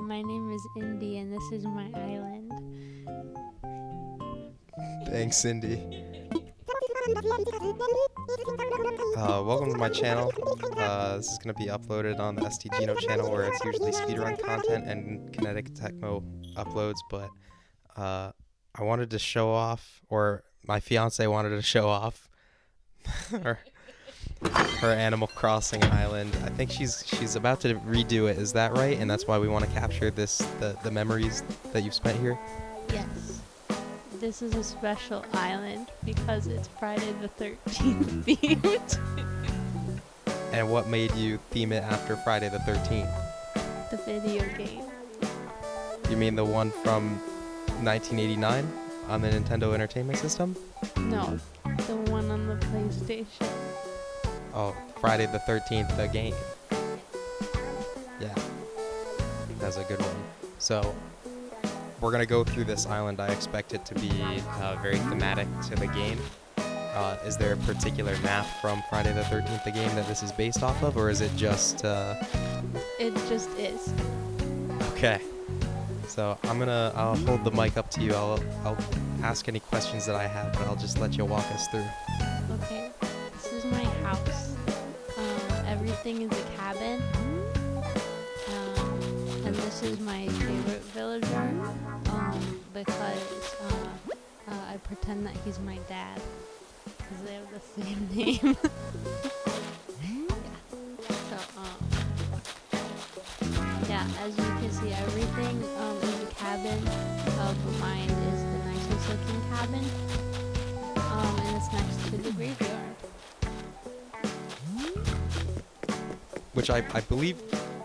my name is Indy, and this is my island. Thanks, Cindy. Welcome to my channel. This is going to be uploaded on the STGino channel, where it's usually speedrun content and Kinetic Tecmo uploads, but I wanted to show off, or my fiance wanted to show off her Animal Crossing island. I think she's about to redo it, is that right? And that's why we want to capture the memories that you've spent here? Yes. This is a special island because it's Friday the 13th themed. And what made you theme it after Friday the 13th? The video game. You mean the one from 1989 on the Nintendo Entertainment System? No, the one on the PlayStation. Oh, Friday the 13th, the game. Yeah, that's a good one. So, we're going to go through this island. I expect it to be very thematic to the game. Is there a particular map from Friday the 13th, the game, that this is based off of, or is it just... It just is. Okay. So I'll hold the mic up to you. I'll ask any questions that I have, but I'll just let you walk us through. Okay, this is my house. Everything is a cabin. And this is my favorite villager. Because I pretend that he's my dad. Because they have the same name. Yeah, as you can see, everything is a cabin. But mine is the nicest looking cabin. And it's next to the graveyard. Which I believe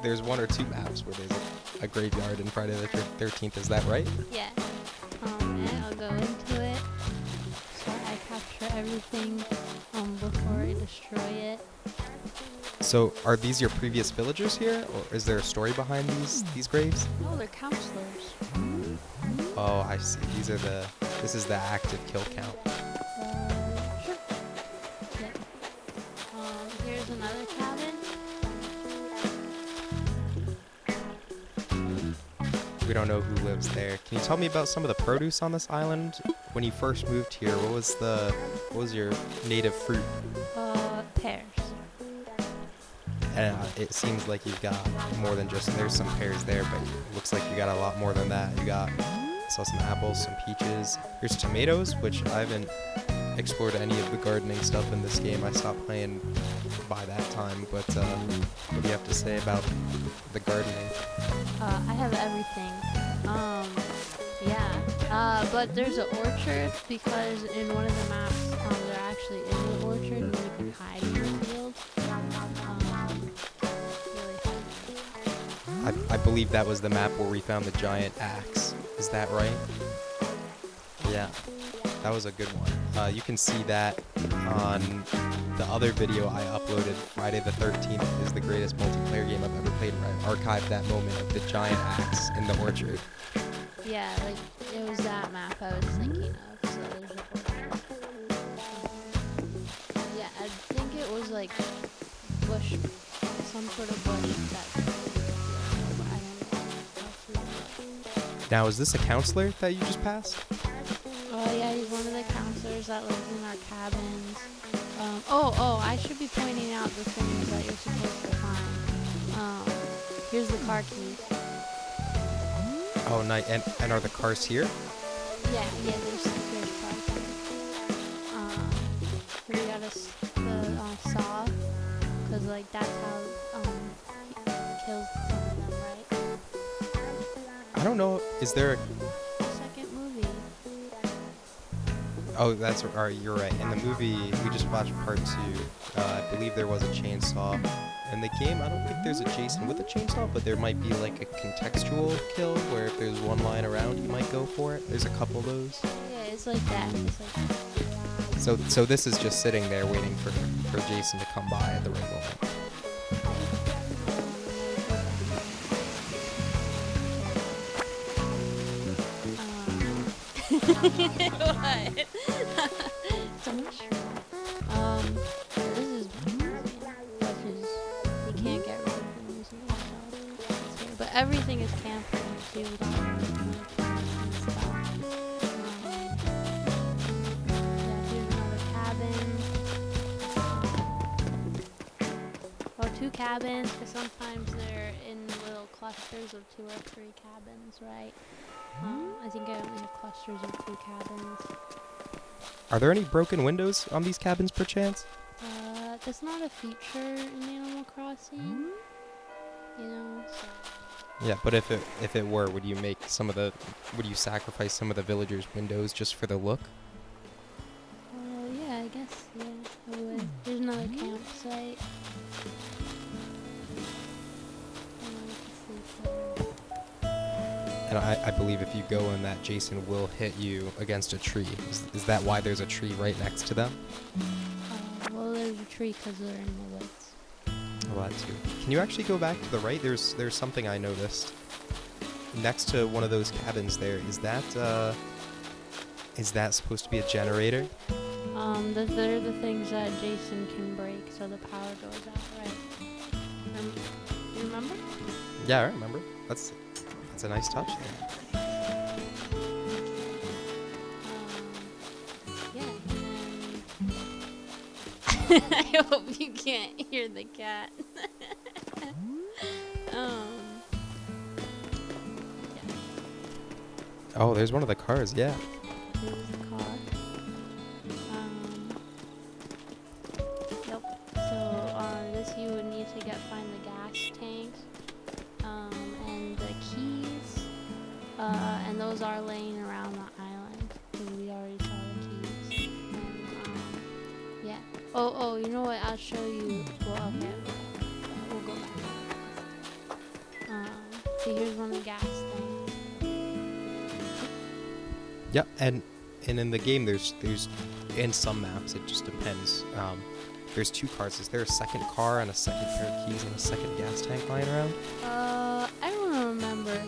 there's one or two maps where there's a graveyard in Friday the 13th. Is that right? Yeah. And I'll go into it. So I capture everything before I destroy it. So are these your previous villagers here, or is there a story behind these graves? No, they're counselors. Oh, I see. This is the active kill count. Sure. Yeah. Here's another cabin. We don't know who lives there. Can you tell me about some of the produce on this island? When you first moved here, what was your native fruit? Pears. And it seems like you've got more than just, there's some pears there, but it looks like you got a lot more than that. I saw some apples, some peaches. Here's tomatoes, which I haven't explored any of the gardening stuff in this game. I stopped playing by that time, but what do you have to say about the gardening? I have everything. But there's an orchard because in one of the maps, there actually is an orchard and you can hide in the field. Really I believe that was the map where we found the giant axe. Is that right? Yeah, that was a good one. You can see that on the other video I uploaded. Friday the 13th is the greatest multiplayer game I've ever played, and I archived that moment of the giant axe in the orchard. Yeah, like it was that map I was thinking of. So there's an orchard. Yeah, I think it was like bush, some sort of bush that. I don't know. Now, is this a counselor that you just passed? Oh yeah, he's one of the counselors that lives in our cabins. I should be pointing out the things that you're supposed to find. Here's the car key. Oh, nice. And are the cars here? Yeah, there's car key. We got the saw, because like that's how he kills some of them, right? I don't know. Is there a... Second movie. Oh, that's right. You're right. In the movie, we just watched part 2. I believe there was a chainsaw. In the game, I don't think there's a Jason with a chainsaw, but there might be like a contextual kill where if there's one lying around, you might go for it. There's a couple of those. Yeah, it's like that. So this is just sitting there waiting for Jason to come by at the right moment. What? It's a mushroom. This is you can't get rid of the museum, so but everything is campfire. see we got all the plants and stuff. Yeah, here's another cabin. Well, 2 cabins, because sometimes they're in little clusters of 2 or 3 cabins, right? I think I only have clusters of 2 cabins. Are there any broken windows on these cabins, perchance? That's not a feature in Animal Crossing, you know, so... Yeah, but if it were, would you sacrifice some of the villagers' windows just for the look? Yeah, I guess, yeah, I would. There's another campsite. And I believe if you go in that, Jason will hit you against a tree. Is that why there's a tree right next to them? Well, there's a tree because they're in the woods. Oh, that too. Can you actually go back to the right? There's something I noticed. Next to one of those cabins there, is that supposed to be a generator? They're the things that Jason can break so the power goes out, right? You remember? Yeah, I remember. That's a nice touch there. Yeah, and I hope you can't hear the cat. Yeah. Oh, there's one of the cars, yeah. Here's the car. Yep. So this you would need to find the gas tanks, and the keys, and those are laying around the island. Because we already saw the keys. And yeah. Oh, you know what? I'll show you. Well, okay. We'll go back. See, here's one of the gas tanks. Yeah, and in the game, there's in some maps, it just depends. There's 2 cars. Is there a second car and a second pair of keys and a second gas tank lying around? I don't remember.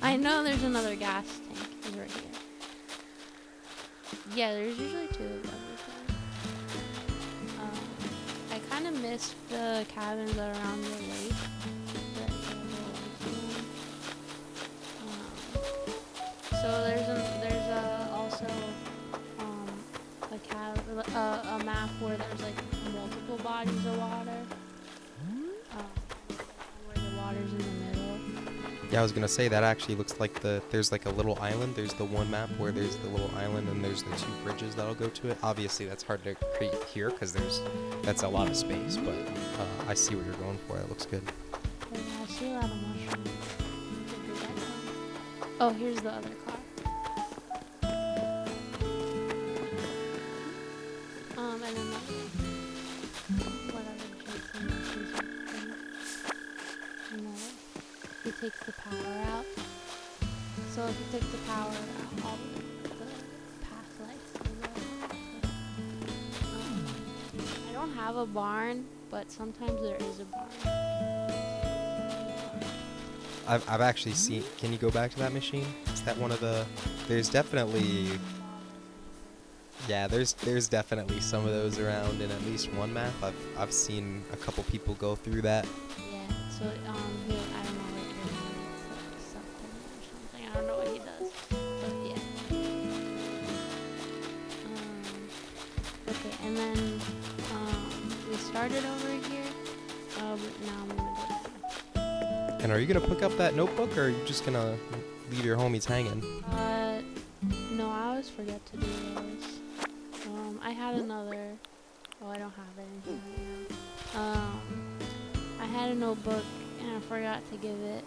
I know there's another gas tank over here. Yeah, there's usually 2 of them. I kind of missed the cabins that are around the lake. So there's also a map where there's like multiple bodies of water, where the water's in the middle. Yeah, I was gonna say that actually looks like there's like a little island. There's the one map where there's the little island and there's the 2 bridges that'll go to it. Obviously, that's hard to create here because that's a lot of space. But I see what you're going for. It looks good. Yeah, I see a lot of mushrooms. Oh, here's the other car. And then whatever Jason uses and then he takes the power out. So if you take the power out, all the path lights will go. I don't have a barn, but sometimes there is a barn. I've actually seen. Can you go back to that machine? Is that one of the? There's definitely. Yeah, there's definitely some of those around in at least one map. I've seen a couple people go through that. Yeah. So here, I don't know what he's doing. It's like something or something. I don't know what he does, but yeah. Okay, and then we started over here. But now I'm gonna go down. And are you gonna pick up that notebook, or are you just gonna leave your homies hanging? No, I always forget to do those. I had another. Oh, I don't have it in here right now. I had a notebook and I forgot to give it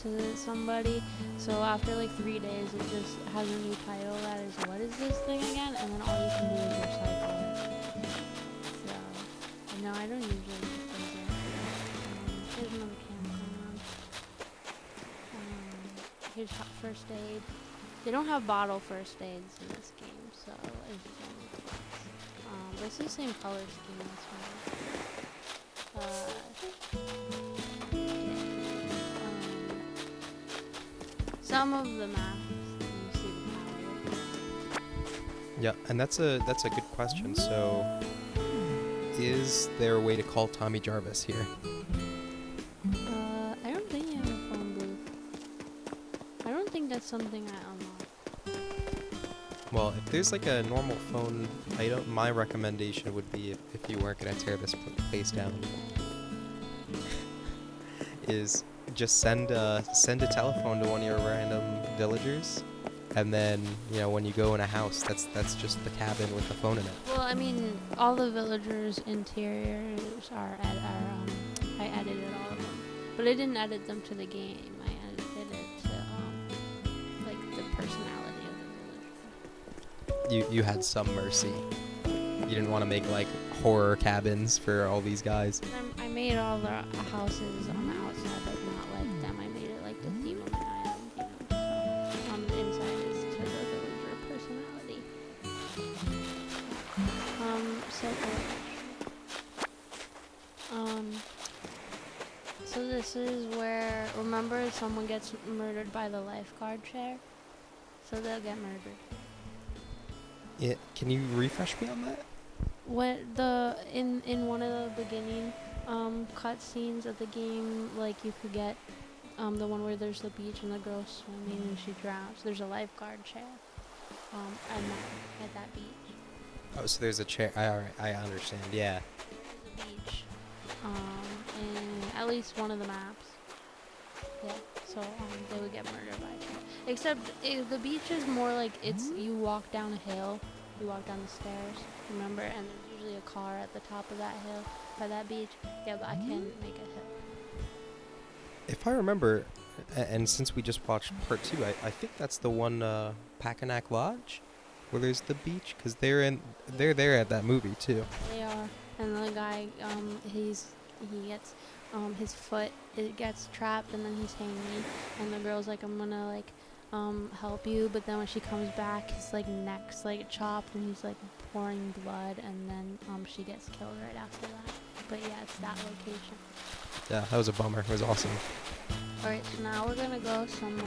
to somebody. So after like 3 days, it just has a new title that is "What is this thing again?" And then all you can do is recycle it. So no, I don't usually get those out. Here's another campground. Here's first aid. They don't have bottle first aids in this game, so it's just only glass. But it's the same color scheme as well. Some of the maps you see the power. Yeah, and that's a good question. So, is there a way to call Tommy Jarvis here? I don't think you have a phone booth. it's something I unlock. Well, if there's like a normal phone item, my recommendation would be if you weren't gonna tear this place down, is just send a telephone to one of your random villagers, and then when you go in a house, that's just the cabin with the phone in it. Well, I mean, all the villagers' interiors are I edited all of them, but I didn't edit them to the game. I edited it to like the personality of the villager. You had some mercy. You didn't want to make like horror cabins for all these guys. I made all the houses on the outside, but not like them. I made it like the theme of my island, So the inside is to the villager personality. So this is where, remember, someone gets murdered by the lifeguard chair, so they'll get murdered. Yeah, can you refresh me on that? When in one of the beginning cutscenes of the game, like you could get the one where there's the beach and the girl swimming and she drowns. There's a lifeguard chair at that beach. Oh, so there's a chair. I understand. Yeah. There's a beach in at least one of the maps. Yeah. So they would get murdered by a chair. Except the beach is more like you walk down a hill. You walk down the stairs, remember? And there's usually a car at the top of that hill by that beach. Yeah, but I can make a hill. If I remember, and since we just watched part 2, I think that's the one Packanack Lodge, where there's the beach, because they're there at that movie too. They are, and the guy he gets his foot gets trapped and then he's hanging, and the girl's like, I'm gonna like help you, but then when she comes back, his like neck's like chopped and he's like pouring blood, and then she gets killed right after that. But yeah, it's that location. Yeah, that was a bummer. It was awesome. Alright, so now we're gonna go somewhere,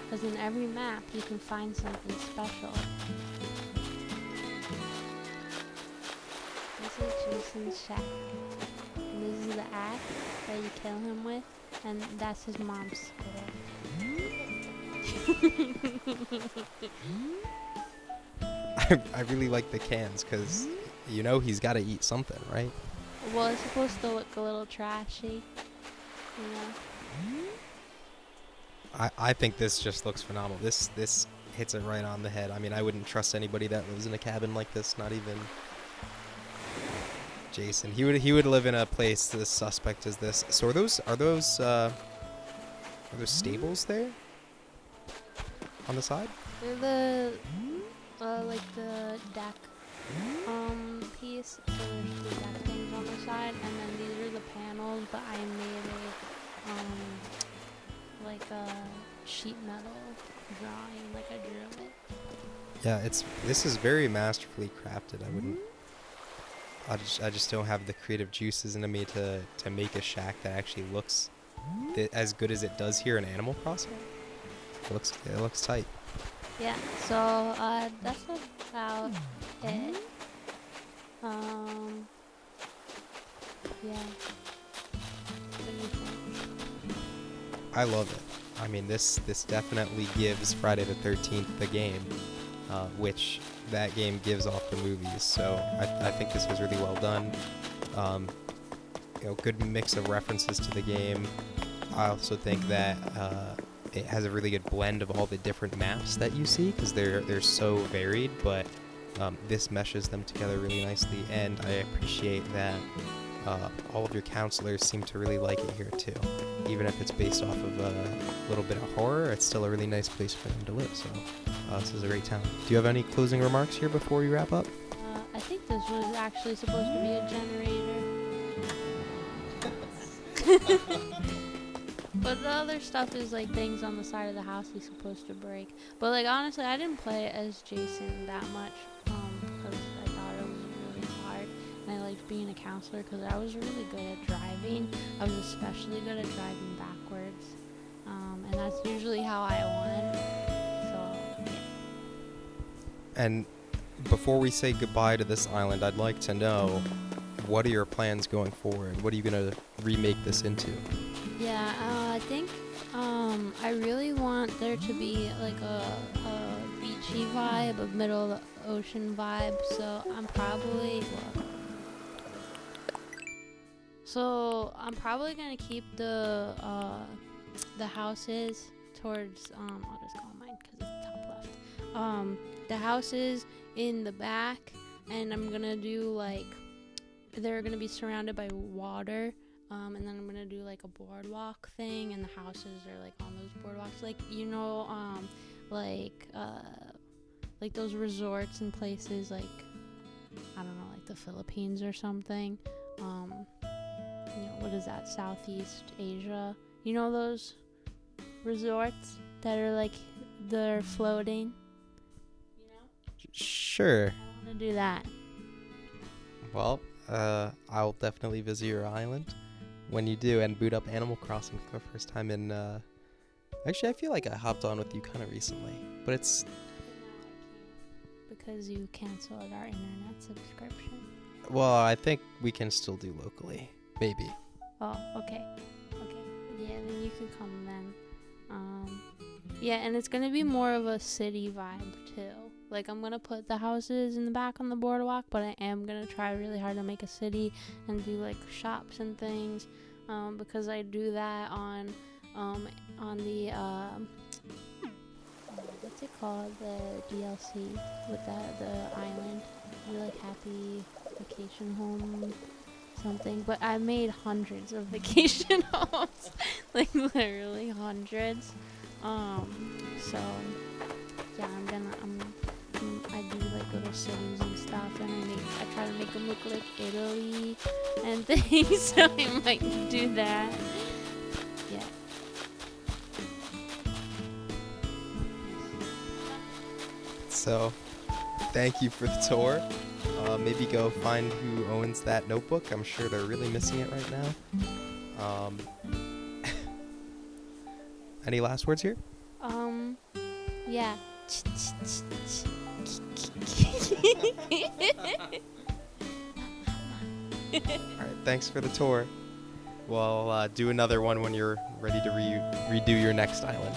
because in every map you can find something special. This is Jason's shack, and this is the axe that you kill him with, and that's his mom's skull. I really like the cans, because he's got to eat something, right? Well, it's supposed to look a little trashy, I think this just looks phenomenal. This hits it right on the head. I mean, I wouldn't trust anybody that lives in a cabin like this, not even Jason. He would live in a place as suspect as this. So are those stables there on the side? They're like the deck piece. So there's the deck things on the side, and then these are the panels, but I made like a sheet metal drawing, like I drew it. Yeah, this is very masterfully crafted. I just don't have the creative juices in me to make a shack that actually looks as good as it does here in Animal Crossing. It looks tight. Yeah, so that's about it. Yeah. What do you think? I love it. I mean, this definitely gives Friday the 13th the game, which that game gives off the movies. So I think this was really well done. Good mix of references to the game. I also think that it has a really good blend of all the different maps that you see, because they're so varied, but this meshes them together really nicely, and I appreciate that all of your counselors seem to really like it here too. Even if it's based off of a little bit of horror, it's still a really nice place for them to live, so this is a great town. Do you have any closing remarks here before we wrap up? I think this was actually supposed to be a generator. But the other stuff is like things on the side of the house he's supposed to break. But like honestly, I didn't play it as Jason that much because I thought it was really hard. And I liked being a counselor because I was really good at driving. I was especially good at driving backwards. And that's usually how I won. So, yeah. And before we say goodbye to this island, I'd like to know, what are your plans going forward? What are you going to remake this into? Yeah, I think I really want there to be like a beachy vibe, a middle of the ocean vibe. So I'm probably gonna keep the houses towards I'll just call mine because it's top left. The houses in the back, and I'm gonna do like they're gonna be surrounded by water. And then I'm gonna do like a boardwalk thing, and the houses are like on those boardwalks, like like like those resorts and places, like I don't know, like the Philippines or something. What is that? Southeast Asia. You know those resorts that are like they're floating. You know? Sure. I want to do that. Well, I'll definitely visit your island when you do and boot up Animal Crossing for the first time in, actually, I feel like I hopped on with you kind of recently, but it's... Because you canceled our internet subscription. Well, I think we can still do locally. Maybe. Oh, okay. Okay. Yeah, then you can come then. Yeah, and it's going to be more of a city vibe, too. Like, I'm going to put the houses in the back on the boardwalk, but I am going to try really hard to make a city and do, like, shops and things, because I do that on the, what's it called, the DLC with the island, the, like, happy vacation home something, but I made hundreds of vacation homes, like, literally hundreds. So yeah, I do like little cities and stuff, and I try to make them look like Italy and things. So I might do that. Yeah. So, thank you for the tour. Maybe go find who owns that notebook. I'm sure they're really missing it right now. Any last words here? Yeah. Alright, thanks for the tour. We'll do another one when you're ready to redo your next island.